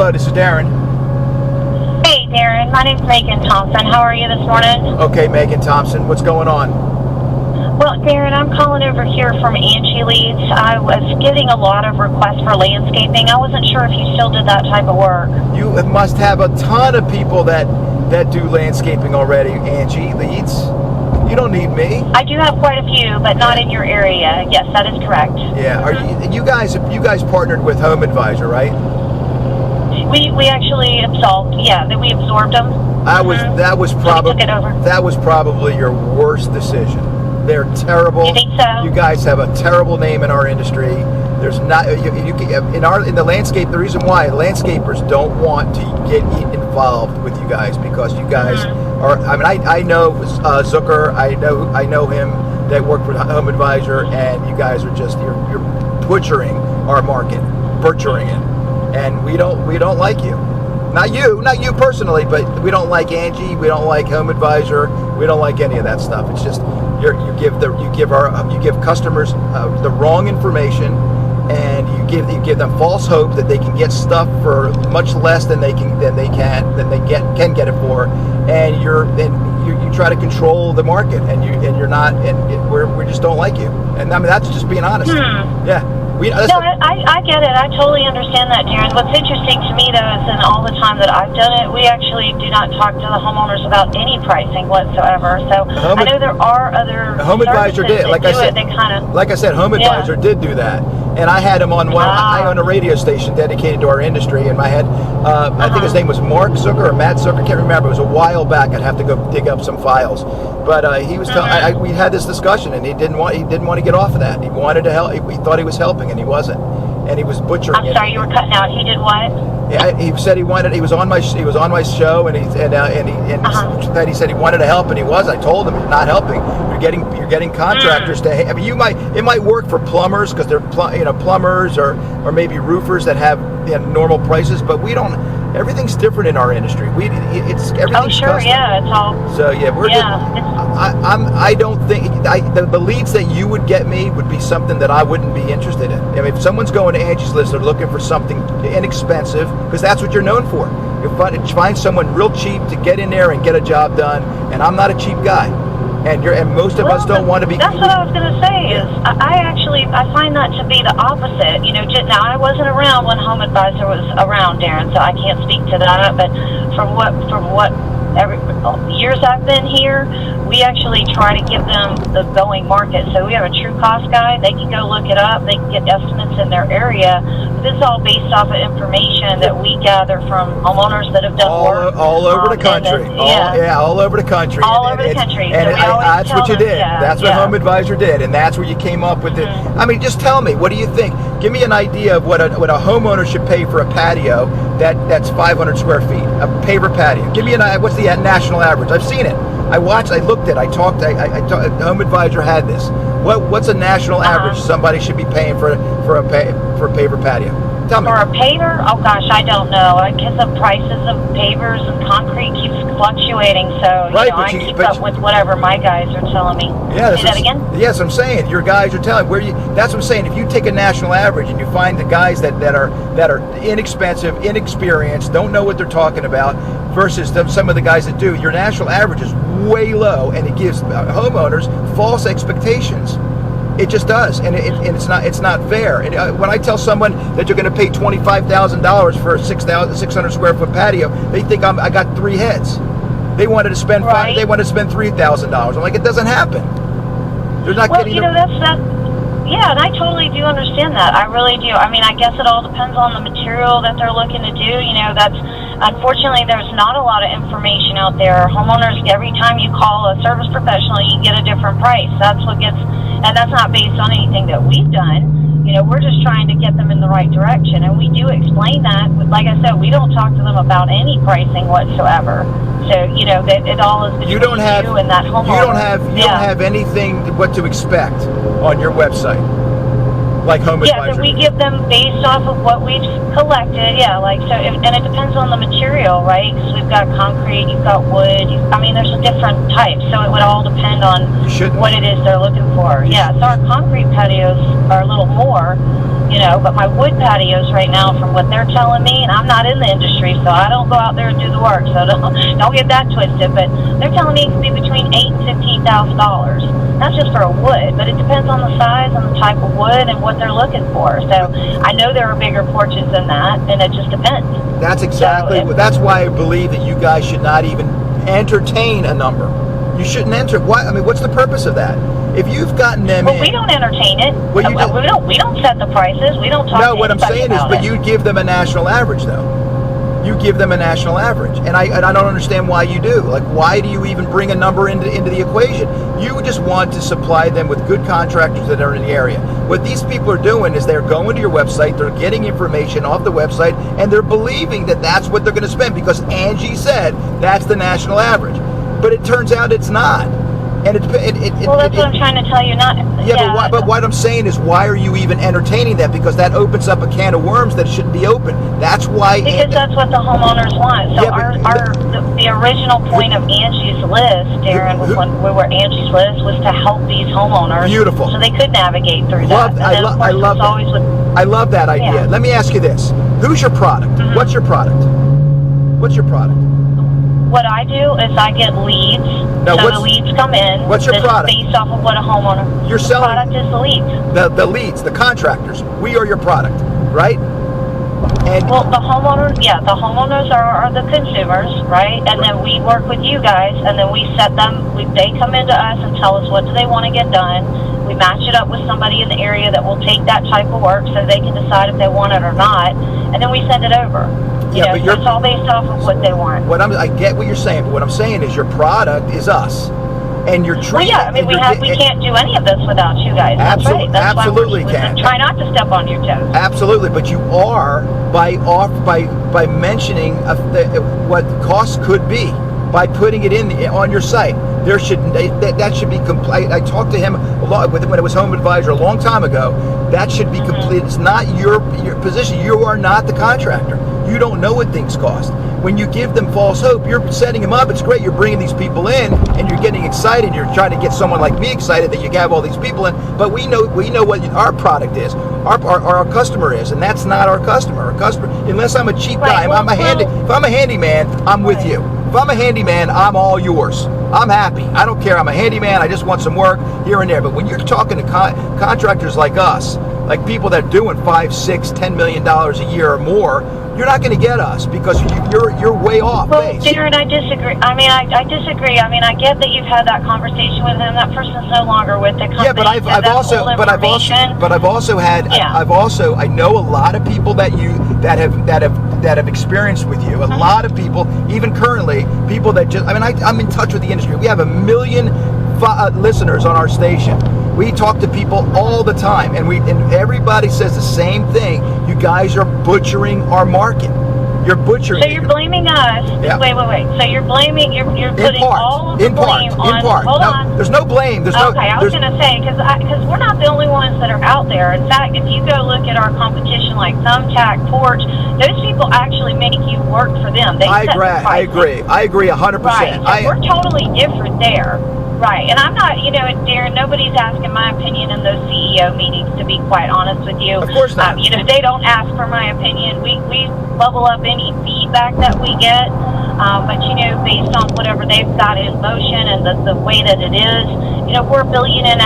Hello, this is Darren. Hey, Darren. My name's Megan Thompson. How are you this morning? Okay, Megan Thompson. What's going on? Well, Darren, I'm calling over here from Angies. I was getting a lot of requests for landscaping. I wasn't sure if you still did that type of work. You must have a ton of people that do landscaping already, Angie. Leads. You don't need me. I do have quite a few, but not in your area. Yes, that is correct. Yeah. Are you guys partnered with Home Advisor, right? We actually absorbed. Yeah, that we absorbed them. That was probably your worst decision. They're terrible. You think so? You guys have a terrible name in our industry. There's not in the landscape. The reason why landscapers don't want to get involved with you guys because you guys are. I mean, I know Zucker. I know him. That worked with Home Advisor, and you guys are just you're butchering our market, butchering it, and we don't like you. Not you personally, but we don't like Angie. We don't like Home Advisor. We don't like any of that stuff. It's just you give customers the wrong information, and you give them false hope that they can get stuff for much less than they can get it for, and you try to control the market, and we just don't like you. And I mean that's just being honest. Yeah. I get it. I totally understand that, Darren. What's interesting to me, though, is in all the time that I've done it, we actually do not talk to the homeowners about any pricing whatsoever. So I know there are other Home Advisor did. Like I said, Home Advisor did do that. And I had him on I own a radio station dedicated to our industry, and I had I think his name was Mark Zucker or Matt Zucker, can't remember. It was a while back. I'd have to go dig up some files. But he was we had this discussion, and he didn't want to get off of that. He wanted to help. He thought he was helping, and he wasn't. And he was butchering. I'm sorry, you were cutting out. He did what? Yeah, he said he wanted. He was on my show, and he said he said he wanted to help, and he was. I told him you're not helping. You're getting contractors to. I mean, it might work for plumbers because they're plumbers or maybe roofers that have normal prices, but we don't. Everything's different in our industry. Everything's custom. Yeah, it's all. So yeah, I don't think the leads that you would get me would be something that I wouldn't be interested in. I mean, if someone's going to Angie's List, they're looking for something inexpensive because that's what you're known for. You find someone real cheap to get in there and get a job done, and I'm not a cheap guy. And most of us don't want to be. That's what I was going to say. Is I find that to be the opposite. Now I wasn't around when Home Advisor was around, Darren, so I can't speak to that. But from what years I've been here, we actually try to give them the going market. So we have a true cost guide. They can go look it up. They can get estimates in their area. But this is all based off of information that we gather from homeowners that have done work all over the country. All over the country. All over the country. And that's what you did. That's what Home Advisor did, and that's where you came up with it. I mean, just tell me, what do you think? Give me an idea of what a homeowner should pay for a patio that's 500 square feet, a paver patio. Give me what's the national average? I've seen it. I watched. I looked at. I talked. Home Advisor had this. What's a national average somebody should be paying for a paver patio? Tell me. For a paver? Oh gosh, I don't know. Because the prices of pavers and concrete keeps fluctuating, so I keep up with whatever my guys are telling me. Yeah, say that again? Yes, I'm saying your guys are telling that's what I'm saying. If you take a national average and you find the guys that are inexpensive, inexperienced, don't know what they're talking about, versus some of the guys that do, your national average is way low, and it gives homeowners false expectations. It just does, and it's not fair. And when I tell someone that you're going to pay $25,000 for a 600 square foot patio, they think I got three heads. They wanted to spend $3,000. I'm like, it doesn't happen. They're not getting. Yeah, and I totally do understand that. I really do. I mean, I guess it all depends on the material that they're looking to do. Unfortunately, there's not a lot of information out there. Homeowners, every time you call a service professional, you get a different price. And that's not based on anything that we've done. We're just trying to get them in the right direction, and we do explain that. But like I said, we don't talk to them about any pricing whatsoever. So that it all is between you and that homeowner. You don't have anything what to expect on your website, like Home Advisor. Yeah, so we give them based off of what we've collected. Yeah, and it depends on the material, right? Because we've got concrete, you've got wood. There's different types, so it would all depend on what it is they're looking for. Yeah, so our concrete patios are a little more. but my wood patios right now, from what they're telling me, and I'm not in the industry, so I don't go out there and do the work, so don't get that twisted, but they're telling me it can be between $8,000 and $15,000. That's just for a wood, but it depends on the size and the type of wood and what they're looking for. So I know there are bigger porches than that, and it just depends. That's exactly that's why I believe that you guys should not even entertain a number. You shouldn't enter. Why? I mean, what's the purpose of that? If you've gotten them in, we don't entertain it. Well, we don't set the prices. We don't talk. No, what I'm saying is, but you give them a national average, though. You give them a national average, and I don't understand why you do. Like, why do you even bring a number into the equation? You just want to supply them with good contractors that are in the area. What these people are doing is they're going to your website, they're getting information off the website, and they're believing that that's what they're going to spend because Angie said that's the national average. But it turns out it's not. And that's what I'm trying to tell you. But what I'm saying is, why are you even entertaining that? Because that opens up a can of worms that shouldn't be open. That's why. Because that's what the homeowners want. So the original point of Angie's List, Darren, when we were Angie's List, was to help these homeowners. Beautiful. So they could navigate through that. I love that. I love that idea. Let me ask you this: who's your product? Mm-hmm. What's your product? What's your product? What I do is I get leads. Now, so the leads come in. What's your product? Based off of what a homeowner. You're selling. The product is the leads. The leads, the contractors. We are your product, right? And well, the homeowners are the consumers, right? And then we work with you guys, and then we set them. They come into us and tell us what do they want to get done. We match it up with somebody in the area that will take that type of work, so they can decide if they want it or not, and then we send it over. But it's all based off of what they want. I get what you're saying, but what I'm saying is your product is us, and you're treating. Well, yeah, I mean we can't do any of this without you guys. That's right. That's absolutely why can. Try not to step on your toes. Absolutely, but you are by mentioning what costs could be by putting it on your site. There should that should be complete. I talked to him a lot when it was Home Advisor a long time ago. That should be complete. It's not your position. You are not the contractor. You don't know what things cost. When you give them false hope, you're setting them up. It's great. You're bringing these people in, and you're getting excited. You're trying to get someone like me excited that you have all these people in. But we know what our product is, our customer is, and that's not our customer. Our customer, unless I'm a cheap guy, if I'm a handyman, I'm with you. If I'm a handyman, I'm all yours. I'm happy. I don't care. I'm a handyman. I just want some work here and there. But when you're talking to contractors like us, like people that are doing $5, $6, $10 million a year or more, you're not going to get us because you're way off base. Well, Darren, I disagree. I mean, I disagrry. I mean, I get that you've had that conversation with him. That person's no longer with the company. Yeah, but I know a lot of people that have experienced with you. A lot of people, even currently, people that just. I mean, I'm in touch with the industry. We have 1 million listeners on our station. We talk to people all the time, and everybody says the same thing. You guys are butchering our market. You're butchering. So you're blaming us. Yeah. Wait. So you're blaming. You're putting all of the blame on. In part. Hold on. There's no blame. I was going to say because we're not the only ones that are out there. In fact, if you go look at our competition like Thumbtack, Porch, those people actually make you work for them. I agree 100%. Right. So we're totally different there. Right, and I'm not, Darren, nobody's asking my opinion in those CEO meetings, to be quite honest with you. Of course not. They don't ask for my opinion. We bubble up any feedback that we get, but, based on whatever they've got in motion and the way that it is, we're $1.5 billion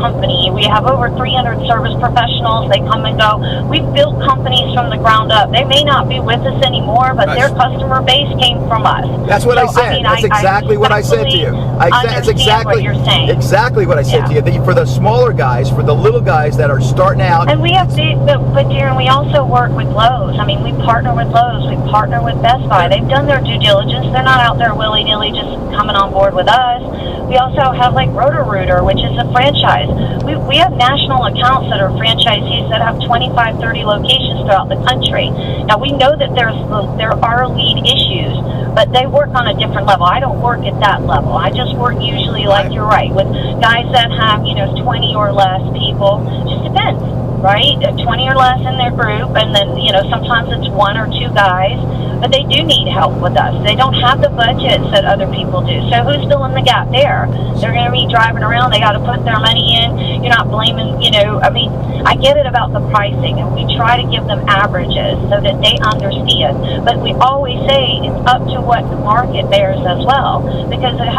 company. We have over 300 service professionals. They come and go. We've built companies from the ground up. They may not be with us anymore, but their customer base came from us. That's what I said. That's exactly what I said to you. That's exactly what you're saying. Exactly what I said to you. For the smaller guys, for the little guys that are starting out. And we have but Darren, we also work with Lowe's. I mean, we partner with Lowe's. We partner with Best Buy. They've done their due diligence. They're not out there willy-nilly just coming on board with us. We also have like Roto-Rooter, which is a franchise. We have national accounts that are franchisees that have 25, 30 locations throughout the country. Now, we know that there are lead issues, but they work on a different level. I don't work at that level. I just work usually, like you're right, with guys that have, 20 or less people. Just depends, right? 20 or less in their group, and then, sometimes it's 1 or 2 guys, but they do need help with us. They don't have the budgets that other people do. So who's filling the gap there? They're going to be driving around. They got to put their money in. you're not blaming, I mean, I get it about the pricing, and we try to give them averages so that they understand. But we always say it's up to what the market bears as well, because the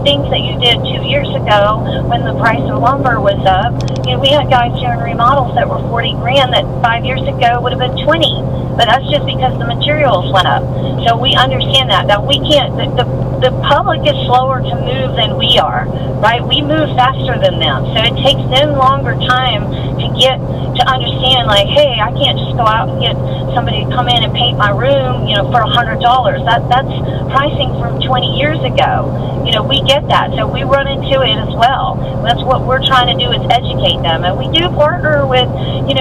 things that you did 2 years ago when the price of lumber was up, we had guys doing remodels that were 40 grand that 5 years ago would have been 20. But that's just because the materials went up. So we understand that. Now we can't. The public is slower to move than we are, right? We move faster than them, so it takes them longer time to understand. Like, hey, I can't just go out and get somebody to come in and paint my room, for $100. That's pricing from 20 years ago. We get that, so we run into it as well. That's what we're trying to do, is educate them, and we do partner with,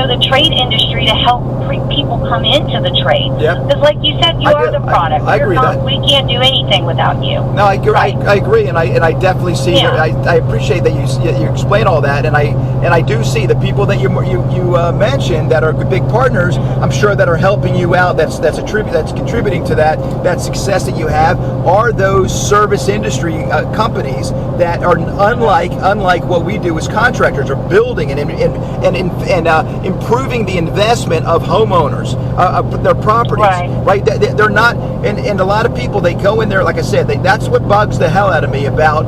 the trade industry to help people come into the trade. Yep. Because, like you said, you are the product. I agree that we can't do anything without you. No, I agree, and I definitely see. Yeah. I appreciate that you explain all that, and I do see the people that you mentioned that are big partners. I'm sure that are helping you out. That's contributing to that success that you have. Are those service industry companies that are unlike what we do as contractors, are building and improving the investment of homeowners, their properties. Right? They're not, and a lot of people, they go in there, like I said, that's what bugs the hell out of me about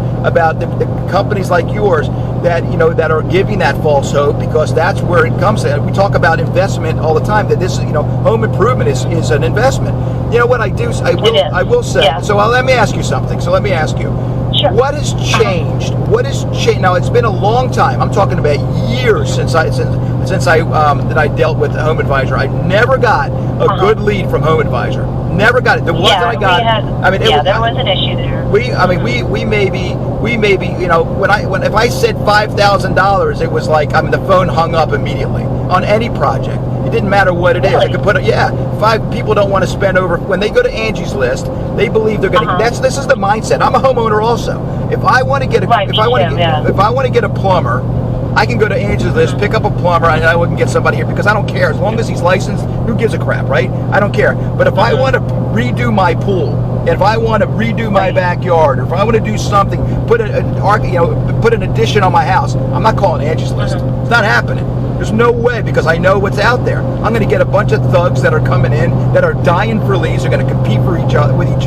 the companies like yours that are giving that false hope, because that's where it comes to. We talk about investment all the time, that this home improvement is an investment. What I do, I will say. Yeah. So let me ask you something. Sure. What has changed? What has changed? Now, it's been a long time. I'm talking about years since I dealt with the Home Advisor. I never got a good lead from Home Advisor. Never got it. The ones that I got, there was an issue there. We maybe if I said $5,000, it was like the phone hung up immediately on any project. It didn't matter what it is. I could put it. Yeah, 5 people don't want to spend over when they go to Angie's List. They believe they're going to. This is the mindset. I'm a homeowner also. If I want to get if I want to get a plumber, I can go to Angie's List, pick up a plumber, and I can get somebody here, because I don't care. As long as he's licensed, who gives a crap, right? I don't care. But if I want to redo my pool, if I want to redo my backyard, or if I want to do something, put an addition on my house, I'm not calling Angie's List. It's not happening. There's no way, because I know what's out there. I'm going to get a bunch of thugs that are coming in that are dying for leads. They're going to compete with each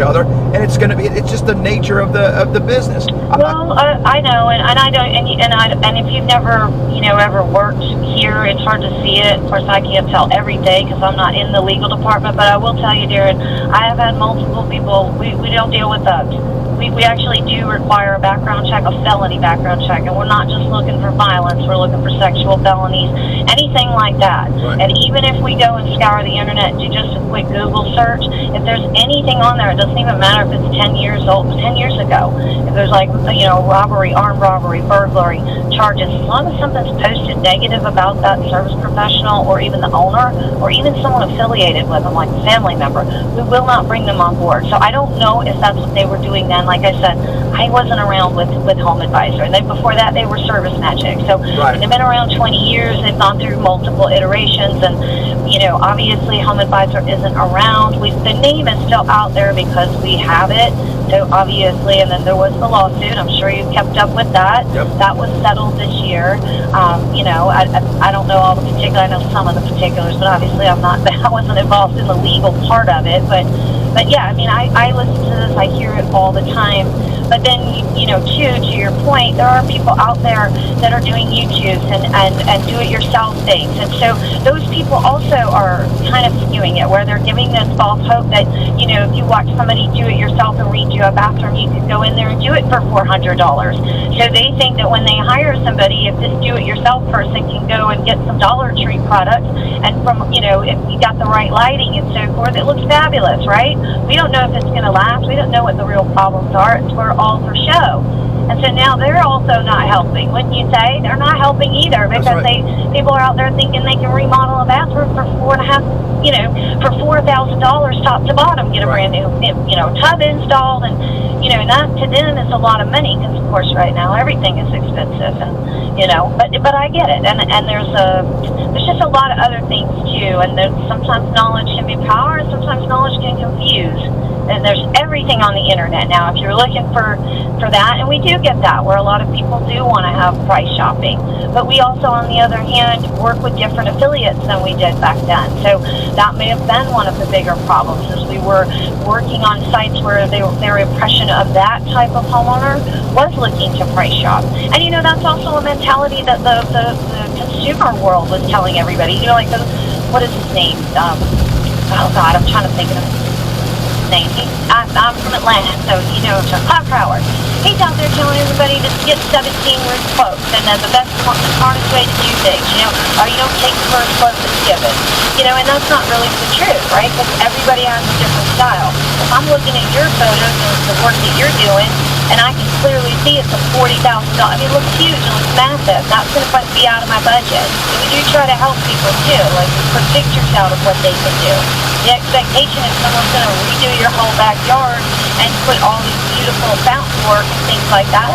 other, and it's just the nature of the business. I know, and I don't, and if you've never ever worked here, it's hard to see it. Of course, I can't tell every day because I'm not in the legal department, but I will tell you, Darren, I have had multiple people. We don't deal with thugs. We actually do require a background check, a felony background check, and we're not just looking for violence, we're looking for sexual felonies, anything like that. Right. And even if we go and scour the internet and do just a quick Google search, if there's anything on there, it doesn't even matter if it's 10 years old, 10 years ago, if there's robbery, armed robbery, burglary charges, as long as something's posted negative about that service professional or even the owner or even someone affiliated with them, like a family member, we will not bring them on board. So I don't know if that's what they were doing then. Like I said, I wasn't around with Home Advisor, and then before that they were Service Magic. So they've been around 20 years. They've gone through multiple iterations, and obviously Home Advisor isn't around. The name is still out there because we have it. So obviously, and then there was the lawsuit. I'm sure you kept up with that. Yep. That was settled this year. I don't know all the particulars. I know some of the particulars, but obviously I wasn't involved in the legal part of it. But yeah, I listen to this. I hear it all the time. But then, to your point, there are people out there that are doing YouTubes and do-it-yourself things. And so those people also are kind of skewing it, where they're giving this false hope that, if you watch somebody do it yourself and redo a bathroom, you could go in there and do it for $400. So they think that when they hire somebody, if this do-it-yourself person can go and get some Dollar Tree products, and from, if you got the right lighting and so forth, it looks fabulous, right? We don't know if it's going to last. We don't know what the real problems are. It's all for show. And so now they're also not helping. Wouldn't you say? They're not helping either, because people are out there thinking they can remodel a bathroom for $4,000 top to bottom, get a brand new tub installed, and that to them is a lot of money, because of course right now everything is expensive, and but I get it, and there's just a lot of other things too, and sometimes knowledge can be power, and sometimes knowledge can confuse. And there's every everything on the internet now. If you're looking for that, and we do get that, where a lot of people do want to have price shopping. But we also, on the other hand, work with different affiliates than we did back then. So that may have been one of the bigger problems, is we were working on sites where their impression of that type of homeowner was looking to price shop. And that's also a mentality that the consumer world was telling everybody. Like what is his name? Oh God, I'm trying to think of his name. I'm from Atlanta, so Cloud Power. He's out there telling everybody to get 17 roof quotes, and then the smartest way to do things, or you don't take the first quote that's given. And that's not really the truth, right? Because everybody has a different style. If I'm looking at your photos and the work that you're doing, and I can clearly see it's a $40,000. I mean, it looks huge, it looks massive. That's going to be out of my budget. And we do try to help people too, like put pictures out of what they can do. The expectation is someone's going to redo your whole backyard and put all these beautiful fountain work and things like that.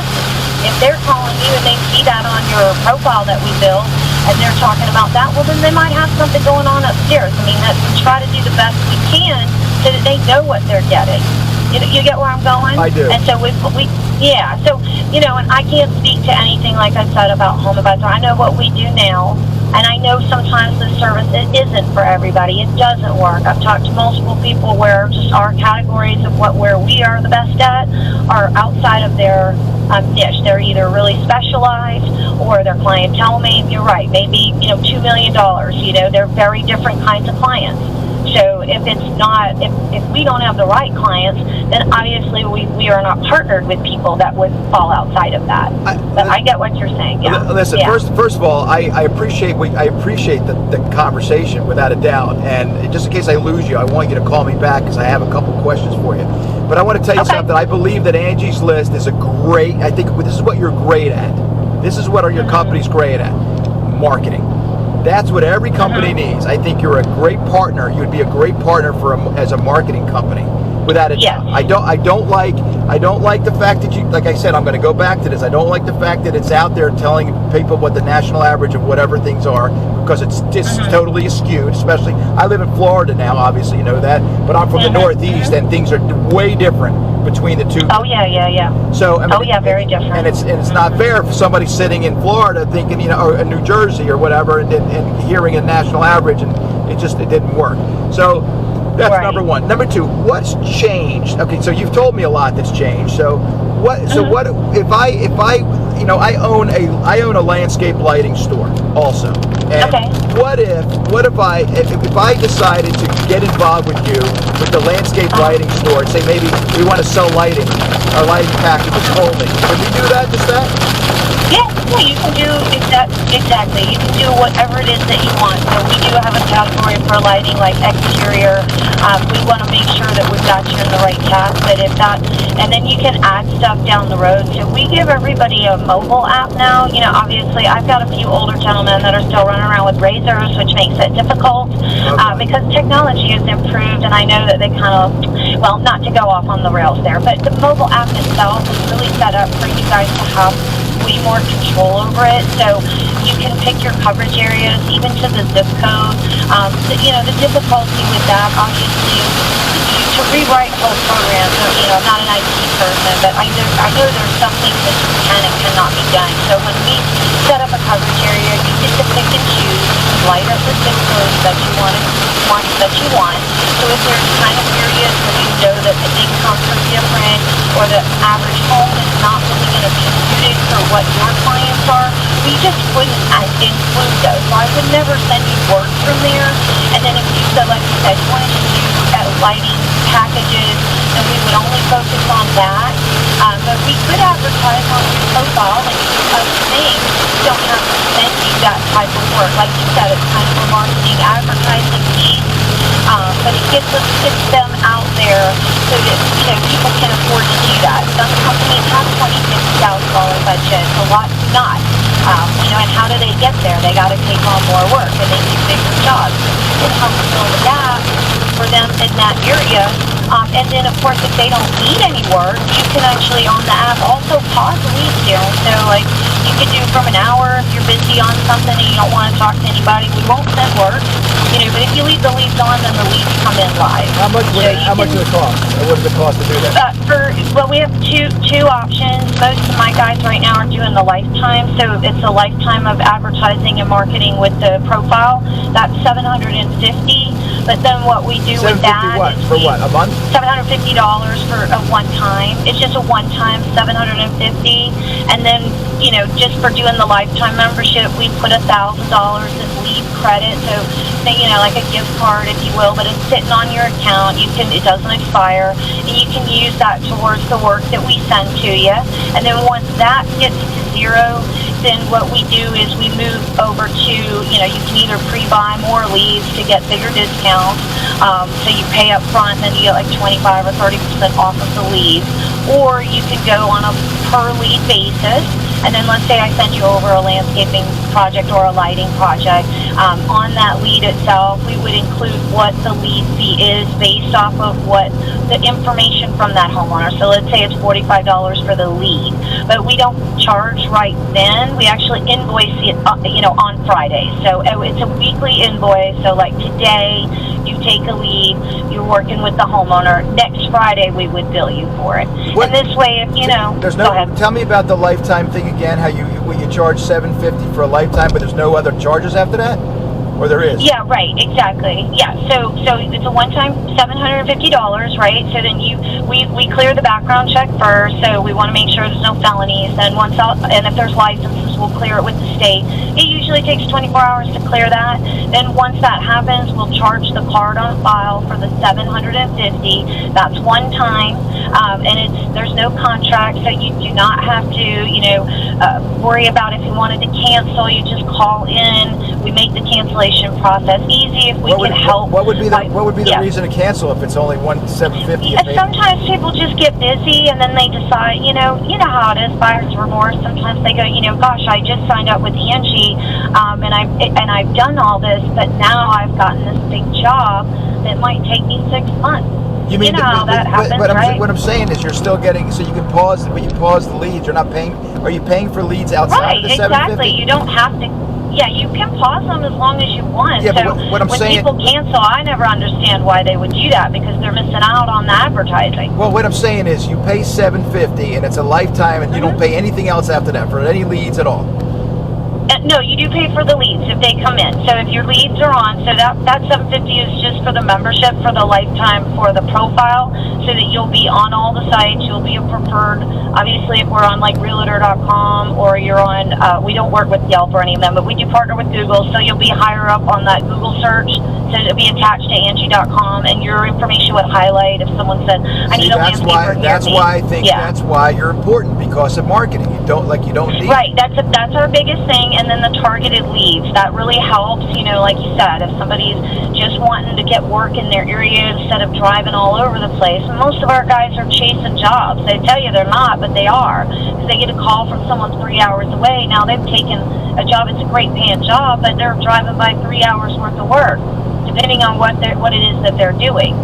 If they're calling you and they see that on your profile that we build, and they're talking about that, well, then they might have something going on upstairs. I mean, we try to do the best we can so that they know what they're getting. You get where I'm going? I do. And so yeah. So, and I can't speak to anything, like I said, about home advisor. I know what we do now, and I know sometimes the service, it isn't for everybody. It doesn't work. I've talked to multiple people where just our categories of where we are the best at are outside of their niche. They're either really specialized or their clientele, you're right, maybe, $2 million. They're very different kinds of clients. So if we don't have the right clients, then obviously we are not partnered with people that would fall outside of that. But I get what you're saying. Yeah. Listen, yeah. First of all, I appreciate the conversation without a doubt. And just in case I lose you, I want you to call me back because I have a couple questions for you. But I want to tell you something. I believe that Angie's List is I think this is what you're great at. This is what your company's great at. Marketing. That's what every company needs. I think you're a great partner. You'd be a great partner as a marketing company, without a doubt. I don't like the fact that like I said, I'm going to go back to this. I don't like the fact that it's out there telling people what the national average of whatever things are, because it's just totally skewed. Especially, I live in Florida now, obviously you know that, but I'm from the Northeast, and things are way different between the two. Oh yeah. So very different. And it's not fair for somebody sitting in Florida thinking, or in New Jersey or whatever, and hearing a national average, and it didn't work. So that's right. Number one. Number two, what's changed? Okay, so you've told me a lot that's changed. So what if I own a landscape lighting store also. And what if I decided to get involved with you with the landscape lighting store and say maybe we want to sell lighting, our lighting packages only? Can we do that? Just that? Yeah, you can do exactly. You can do whatever it is that you want. So we do have a category for lighting, like exterior. We want to make sure that we've got you in the right tab. But and then you can add stuff down the road. So we give everybody a mobile app now. Obviously, I've got a few older gentlemen that are still running around with razors, which makes it difficult because technology has improved, and I know that they not to go off on the rails there, but the mobile app itself is really set up for you guys to have way more control over it. So you can pick your coverage areas, even to the zip code. The difficulty with that, obviously, is to rewrite whole programs. I'm not an IT person, but I know there's some things that can and cannot be done. So when we set up a coverage area, you get to pick and choose, light up the zip codes that you want. So if there's kind of areas where you know that the incomes are different, or the average home is not really going to be suited for what your clients are, we just wouldn't include those. So I would never send you work from there. And then if you said, like you said, you wanted to do lighting packages, then we would only focus on that. But we could advertise on your profile, like you post names. You don't have to send you that type of work. Like you said, it's kind of a marketing advertising piece. But it gets them out there so that people can afford to do that. Some companies have $20,000-$50,000 budgets, a lot do not. And how do they get there? They got to take on more work, and they do bigger jobs. It helps fill the gap for them in that area And then, of course, if they don't need any work, you can actually on the app also pause the lead soon. So, like, you could do from an hour if you're busy on something and you don't want to talk to anybody. We won't send work, but if you leave the leads on, then the leads come in live. How much does it cost? Or what does it cost to do that? We have two options. Most of my guys right now are doing the lifetime, so it's a lifetime of advertising and marketing with the profile. That's $750. But then what we do with that what? For what? A month? $750 for a one time. It's just a one time $750, and then just for doing the lifetime membership, we put $1,000 in lead credit. So like a gift card, if you will, but it's sitting on your account. It doesn't expire, and you can use that towards the work that we send to you. And then once that gets to zero, then what we do is we move over to, you can either pre-buy more leads to get bigger discounts. So you pay up front, and then you get like 25 or 30% off of the leads. Or you can go on a per lead basis. And then let's say I send you over a landscaping project or a lighting project. On that lead itself, we would include what the lead fee is based off of what the information from that homeowner. So let's say it's $45 for the lead, but we don't charge right then. We actually invoice it, on Friday. So it's a weekly invoice. So like today, you take a lead, you're working with the homeowner. Next Friday, we would bill you for it. What? And this way, if there's go ahead. Tell me about the lifetime thing again. How you charge $750 for a lifetime, but there's no other charges after that, or there is? Yeah, right, exactly. Yeah, so it's a one-time $750, right? So then we clear the background check first. So we want to make sure there's no felonies. Then and if there's licenses, we'll clear it with the state. It usually takes 24 hours to clear that. Then once that happens, we'll charge the card on file for the $750. That's one time, and there's no contract, so you do not have to worry about if you wanted to cancel. You just call in. We make the cancellation process easy if we can help. What would be the reason to cancel if it's only $750? Sometimes people just get busy and then they decide, you know how it is, buyer's remorse. Sometimes they go, gosh, I just signed up with Angie, and I've done all this, but now I've gotten this big job that might take me 6 months. You mean that happens, right? What I'm saying is you're still getting, so you can pause, but you pause the leads. You're not paying. Are you paying for leads outside of the $750? Exactly. You don't have to. Yeah, you can pause them as long as you want. Yeah, so but what I'm when saying, people cancel, I never understand why they would do that, because they're missing out on the advertising. Well, what I'm saying is you pay $750 and it's a lifetime, and you don't pay anything else after that for any leads at all. No, you do pay for the leads if they come in. So if your leads are on, so that $750 is just for the membership, for the lifetime, for the profile, so that you'll be on all the sites. You'll be a preferred. Obviously, if we're on like Realtor.com or you're on, we don't work with Yelp or any of them, but we do partner with Google, so you'll be higher up on that Google search. So it'll be attached to Angie.com, and your information would highlight if someone said, "I need a landscaper here." That's why I think that's why you're important, because of marketing. You don't need. Right. That's our biggest thing. And then the targeted leads, that really helps. Like you said, if somebody's just wanting to get work in their area instead of driving all over the place. And most of our guys are chasing jobs. They tell you they're not, but they are, because they get a call from someone 3 hours away. Now they've taken a job. It's a great paying job, but they're driving by 3 hours worth of work, depending on what it is that they're doing.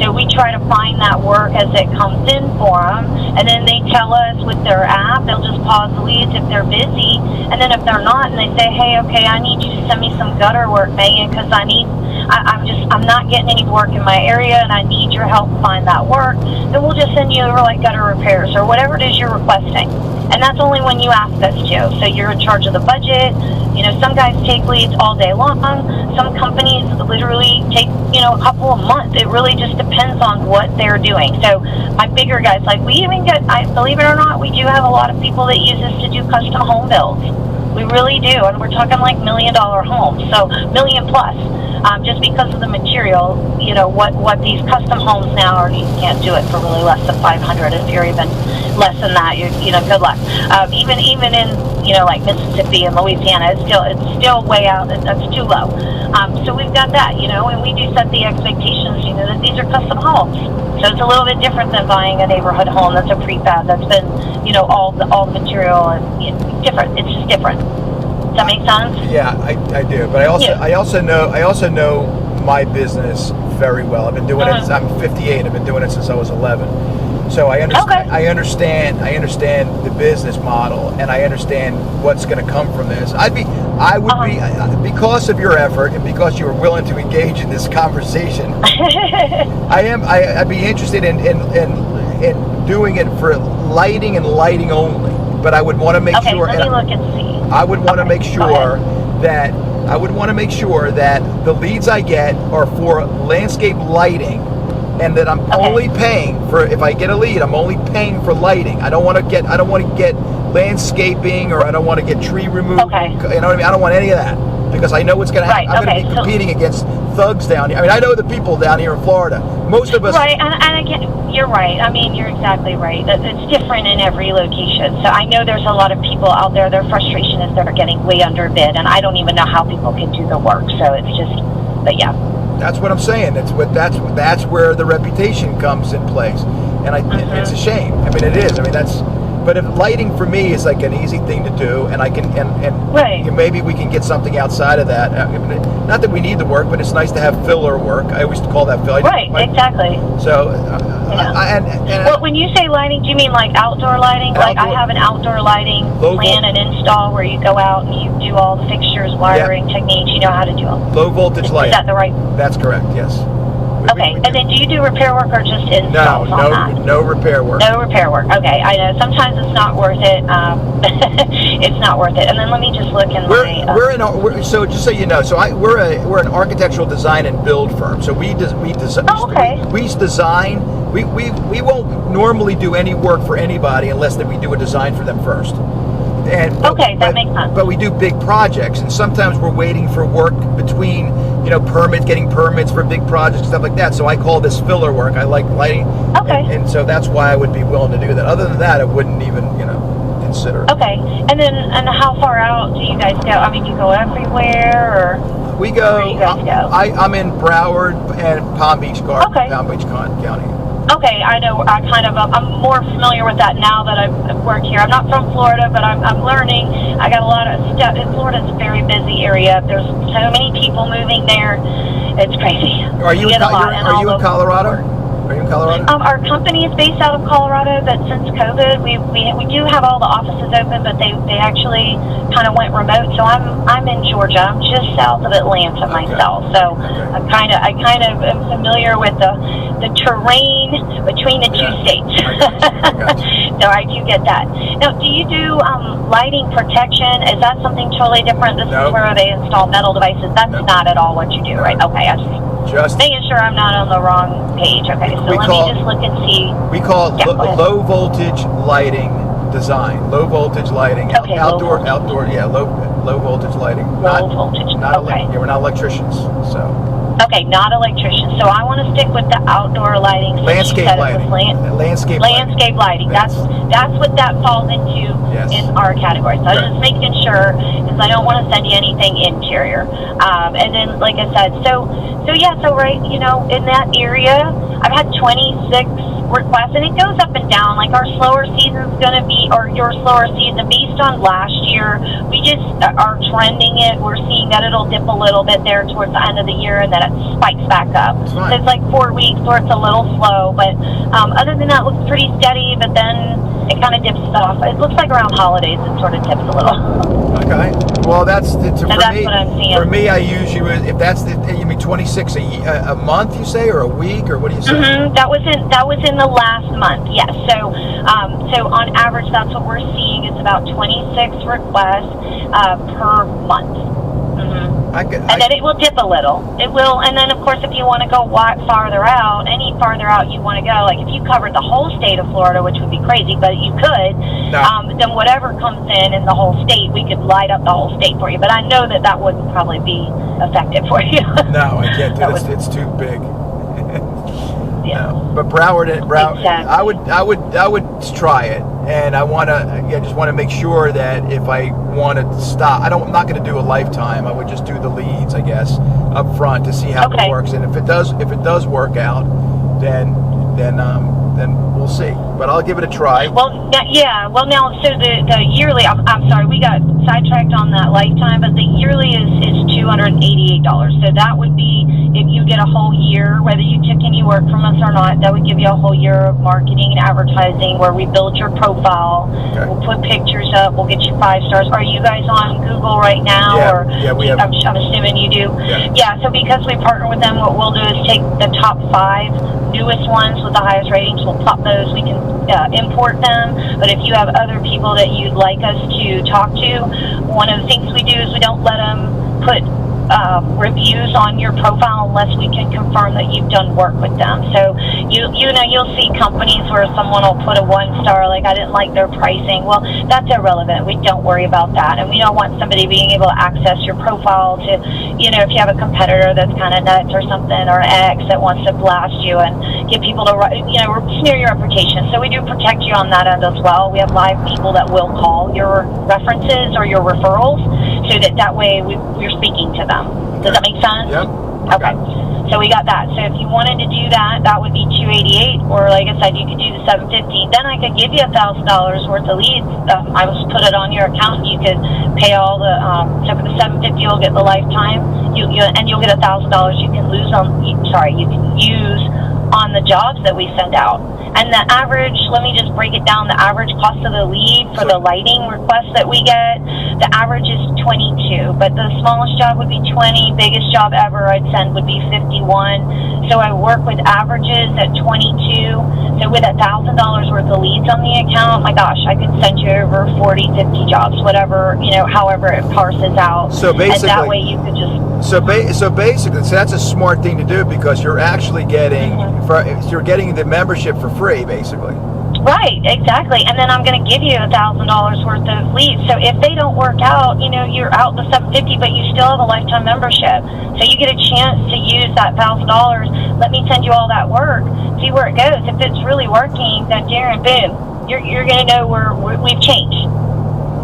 So we try to find that work as it comes in for them, and then they tell us with their app, they'll just pause the leads if they're busy, and then if they're not, and they say, hey, okay, I need you to send me some gutter work, Megan, because I'm not getting any work in my area, and I need your help find that work, then we'll just send you over like gutter repairs or whatever it is you're requesting. And that's only when you ask us to. So you're in charge of the budget. Some guys take leads all day long. Some companies literally take, a couple of months. It really just depends on what they're doing. So my bigger guys, like we even get, believe it or not, we do have a lot of people that use this to do custom home builds. We really do, and we're talking like $1 million homes, so million plus, just because of the material. What these custom homes now are. You can't do it for really less than $500. If you're even less than that, good luck. Even in like Mississippi and Louisiana, it's still way out. That's too low. So we've got that, and we do set the expectations, that these are custom homes. So it's a little bit different than buying a neighborhood home that's a prefab that's been, all the material and different. It's just different. Does that make sense? Yeah, I do. But I also know my business very well. I've been doing it. I'm 58. I've been doing it since I was 11. So I understand. Okay. I understand the business model, and I understand what's going to come from this. I would be because of your effort and because you were willing to engage in this conversation. I'd be interested in doing it for lighting and lighting only. But I would want to make sure. Let me look and see. I would want to make sure that the leads I get are for landscape lighting, and that I'm only paying for, if I get a lead, I'm only paying for lighting. I don't want to get landscaping, or I don't want to get tree removal. Okay. You know what I mean? I don't want any of that, because I know what's going to happen. I'm going to be competing against thugs down here. I mean, I know the people down here in Florida. Most of us. Right, and again, you're right. I mean, you're exactly right. It's different in every location. So I know there's a lot of people out there. Their frustration is they're getting way underbid, and I don't even know how people can do the work. So it's just, but yeah. That's what I'm saying. That's where the reputation comes in place, and it's a shame. I mean, it is. I mean, but if lighting for me is like an easy thing to do, and I can right. Maybe we can get something outside of that. Not that we need the work, but it's nice to have filler work. I always call that filler. Right, exactly. So, well, when you say lighting, do you mean like outdoor lighting? Like I have an outdoor lighting plan and install where you go out and you do all the fixtures, wiring, techniques. You know how to do them. Low voltage lighting. Is that the right? That's correct. Yes. Okay, and then do you do repair work or just installs on that? No repair work. No repair work. Okay, I know sometimes it's not worth it. It's not worth it. And then let me just look in so just so you know, we're an architectural design and build firm. So we design. Oh, okay. We design. We won't normally do any work for anybody unless that we do a design for them first. That makes sense. But we do big projects, and sometimes we're waiting for work between, getting permits for big projects, stuff like that. So I call this filler work. I like lighting. Okay. And so that's why I would be willing to do that. Other than that, I wouldn't even, consider. Okay. And how far out do you guys go? I mean, you go everywhere, or we go. Where do you guys go? I'm in Broward and Palm Beach County. Okay, I know. I'm more familiar with that now that I've worked here. I'm not from Florida, but I'm learning. I got a lot of stuff. Florida's a very busy area. There's so many people moving there. It's crazy. Are you in Colorado? Are you in Colorado? Our company is based out of Colorado, but since COVID, we do have all the offices open, but they actually kind of went remote. So I'm in Georgia. I'm just south of Atlanta myself. So I kind of am familiar with the terrain between the two states. So I do get that. Now, do you do lighting protection? Is that something totally different? This is where they install metal devices. That's not at all what you do, right? Okay, I just making sure I'm not on the wrong page. Okay, so let me just look and see. We call it low voltage lighting design. Low voltage lighting. Okay, outdoor, yeah, low voltage lighting. Low voltage. We're not electricians, so. Okay, not electricians. So I want to stick with the outdoor lighting. Landscape lighting. Landscape lighting. That's what that falls into in our category. So I'm just making sure, because I don't want to send you anything interior. And then, like I said, so right, in that area, I've had 26 requests, and it goes up and down. Like our slower season's going to be, or your slower season, based on last year, we just are trending it. We're seeing that it'll dip a little bit there towards the end of the year, and then it spikes back up. So it's like 4 weeks where it's a little slow, but other than that, it looks pretty steady, but then it kind of dips off. It looks like around holidays it sort of dips a little. Okay. Well, that's what I'm seeing. For me, I use you if that's you mean 26 a month, you say, or a week, or what do you say? Mm-hmm. That was in the last month. Yes. So on average, that's what we're seeing. It's about 26 requests per month. Mm-hmm. And then it will dip a little. It will, and then of course, if you want to go farther out, any farther out you want to go, like if you covered the whole state of Florida, which would be crazy, but you could, then whatever comes in the whole state, we could light up the whole state for you. But I know that wouldn't probably be effective for you. No, I can't do it. It's too big. Yeah. No. But Broward, exactly. I would try it, and I just want to make sure that if I want to stop, I'm not going to do a lifetime. I would just do the leads, I guess, up front to see how it works. And if it does work out, then we'll we'll see. But I'll give it a try. Well, yeah. Well, now, so the yearly, I'm sorry, we got sidetracked on that lifetime, but the yearly is $288. So that would be, if you get a whole year, whether you took any work from us or not, that would give you a whole year of marketing and advertising where we build your profile. Okay. We'll put pictures up. We'll get you 5 stars. Are you guys on Google right now? Yeah, Or yeah, we have. I'm assuming you do. Yeah. So because we partner with them, what we'll do is take the top 5 newest ones with the highest ratings. We'll plop those. We can import them. But if you have other people that you'd like us to talk to, one of the things we do is we don't let them put reviews on your profile unless we can confirm that you've done work with them. So you'll see companies where someone will put a 1 star, like, I didn't like their pricing. Well, that's irrelevant. We don't worry about that, and we don't want somebody being able to access your profile to, if you have a competitor that's kind of nuts or something, or an ex that wants to blast you and get people to smear your reputation. So we do protect you on that end as well. We have live people that will call your references or your referrals, so that way we're speaking to them. Does that make sense? Yep. Okay. So we got that. So if you wanted to do that, that would be $288, or like I said, you could do the $750. Then I could give you $1,000 worth of leads. I will put it on your account. You could pay all the. So for the $750, you'll get the lifetime. And you'll get $1,000. You can use on the jobs that we send out. And the average, let me just break it down, the average cost of the lead for the lighting request that we get, the average is $22, but the smallest job would be $20, biggest job ever I'd send would be $51. So I work with averages at $22. So with $1,000 worth of leads on the account, my gosh, I could send you over 40, 50 jobs, whatever, however it parses out. So basically, and that way you could just... So basically, that's a smart thing to do, because you're actually getting you're getting the membership for free, basically. Right, exactly. And then I'm going to give you $1,000 worth of leads. So if they don't work out, you're out the $750, but you still have a lifetime membership. So you get a chance to use that $1,000. Let me send you all that work. See where it goes. If it's really working, then Darren, boom, you're going to know we've changed.